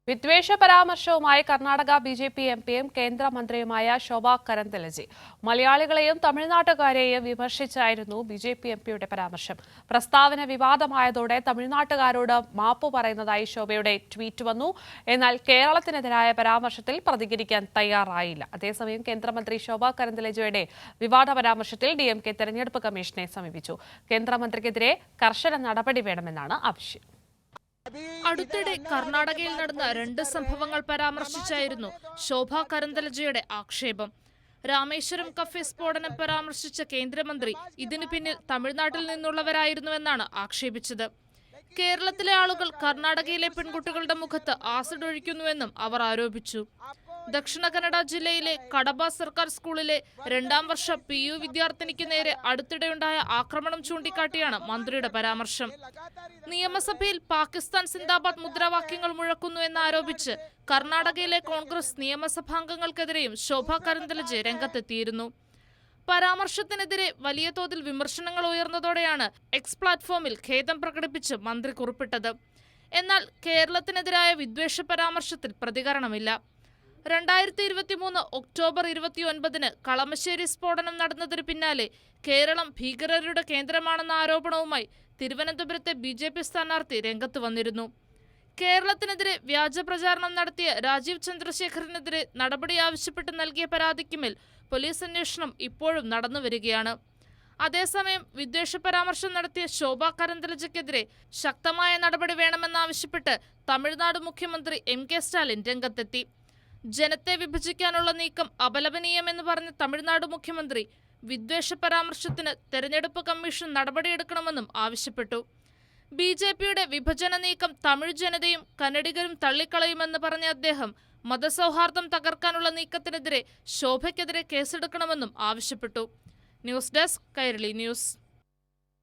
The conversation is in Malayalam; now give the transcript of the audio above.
വിദ്വേഷ പരാമർശവുമായി കർണാടക ബിജെപി എംപിയും കേന്ദ്രമന്ത്രിയുമായ ശോഭാ കരന്തലജെ മലയാളികളെയും തമിഴ്നാട്ടുകാരെയും വിമർശിച്ചായിരുന്നു ബിജെപി എംപിയുടെ പരാമർശം. പ്രസ്താവന വിവാദമായതോടെ തമിഴ്നാട്ടുകാരോട് മാപ്പു പറയുന്നതായി ശോഭയുടെ ട്വീറ്റ് വന്നു. എന്നാൽ കേരളത്തിനെതിരായ പരാമർശത്തിൽ പ്രതികരിക്കാൻ തയ്യാറായില്ല. അതേസമയം കേന്ദ്രമന്ത്രി ശോഭാ കരന്തലജയുടെ വിവാദ പരാമർശത്തിൽ ഡിഎംകെ തെരഞ്ഞെടുപ്പ് കമ്മീഷനെ സമീപിച്ചു. കേന്ദ്രമന്ത്രിക്കെതിരെ കർശന നടപടി വേണമെന്നാണ് ആവശ്യം. അടുത്തിടെ കർണാടകയിൽ നടന്ന 2 സംഭവങ്ങൾ പരാമർശിച്ചായിരുന്നു ശോഭാ കരന്തലജയുടെ ആക്ഷേപം. രാമേശ്വരം കഫേ സ്ഫോടനം പരാമർശിച്ച കേന്ദ്രമന്ത്രി ഇതിനു പിന്നിൽ തമിഴ്നാട്ടിൽ നിന്നുള്ളവരായിരുന്നുവെന്നാണ് ആക്ഷേപിച്ചത്. കേരളത്തിലെ ആളുകൾ കർണാടകയിലെ പെൺകുട്ടികളുടെ മുഖത്ത് ആസിഡ് ഒഴിക്കുന്നുവെന്നും അവർ ആരോപിച്ചു. ദക്ഷിണ കന്നഡ ജില്ലയിലെ കടബ സർക്കാർ സ്കൂളിലെ 2ാം വർഷ PU വിദ്യാർത്ഥിനിക്ക് നേരെ അടുത്തിടെയുണ്ടായ ആക്രമണം ചൂണ്ടിക്കാട്ടിയാണ് മന്ത്രിയുടെ പരാമർശം. നിയമസഭയിൽ പാകിസ്ഥാൻ സിന്ദാബാദ് മുദ്രാവാക്യങ്ങൾ മുഴക്കുന്നു എന്നാരോപിച്ച് കർണാടകയിലെ കോൺഗ്രസ് നിയമസഭാംഗങ്ങൾക്കെതിരെയും ശോഭാ കരന്തലജെ രംഗത്തെത്തിയിരുന്നു. പരാമർശത്തിനെതിരെ വലിയ തോതിൽ വിമർശനങ്ങൾ ഉയർന്നതോടെയാണ് എക്സ് പ്ലാറ്റ്ഫോമിൽ ഖേദം പ്രകടിപ്പിച്ച് മന്ത്രി കുറിപ്പിട്ടത്. എന്നാൽ കേരളത്തിനെതിരായ വിദ്വേഷ പരാമർശത്തിൽ പ്രതികരണമില്ല. 2023 ഒക്ടോബർ 29 കളമശ്ശേരി സ്ഫോടനം നടന്നതിന് പിന്നാലെ കേരളം ഭീകരരുടെ കേന്ദ്രമാണെന്ന ആരോപണവുമായി തിരുവനന്തപുരത്തെ BJP സ്ഥാനാർത്ഥി രംഗത്ത് വന്നിരുന്നു. കേരളത്തിനെതിരെ വ്യാജ പ്രചാരണം നടത്തിയ രാജീവ് ചന്ദ്രശേഖറിനെതിരെ നടപടി ആവശ്യപ്പെട്ട് നൽകിയ പരാതിക്കുമേൽ പോലീസ് അന്വേഷണം ഇപ്പോഴും നടന്നുവരികയാണ്. അതേസമയം വിദ്വേഷ പരാമർശം നടത്തിയ ശോഭാ കരന്തലജയ്ക്കെതിരെ ശക്തമായ നടപടി വേണമെന്നാവശ്യപ്പെട്ട് തമിഴ്നാട് മുഖ്യമന്ത്രി MK സ്റ്റാലിൻ രംഗത്തെത്തി. ജനത്തെ വിഭജിക്കാനുള്ള നീക്കം അപലപനീയമെന്ന് പറഞ്ഞ തമിഴ്നാട് മുഖ്യമന്ത്രി വിദ്വേഷ പരാമർശത്തിന് തെരഞ്ഞെടുപ്പ് കമ്മീഷൻ നടപടിയെടുക്കണമെന്നും ആവശ്യപ്പെട്ടു. BJPയുടെ വിഭജന നീക്കം തമിഴ് ജനതയും കന്നഡിഗരും തള്ളിക്കളയുമെന്ന് പറഞ്ഞ അദ്ദേഹം മതസൗഹാർദ്ദം തകർക്കാനുള്ള നീക്കത്തിനെതിരെ ശോഭയ്ക്കെതിരെ കേസെടുക്കണമെന്നും ആവശ്യപ്പെട്ടു. News desk, Kairali news.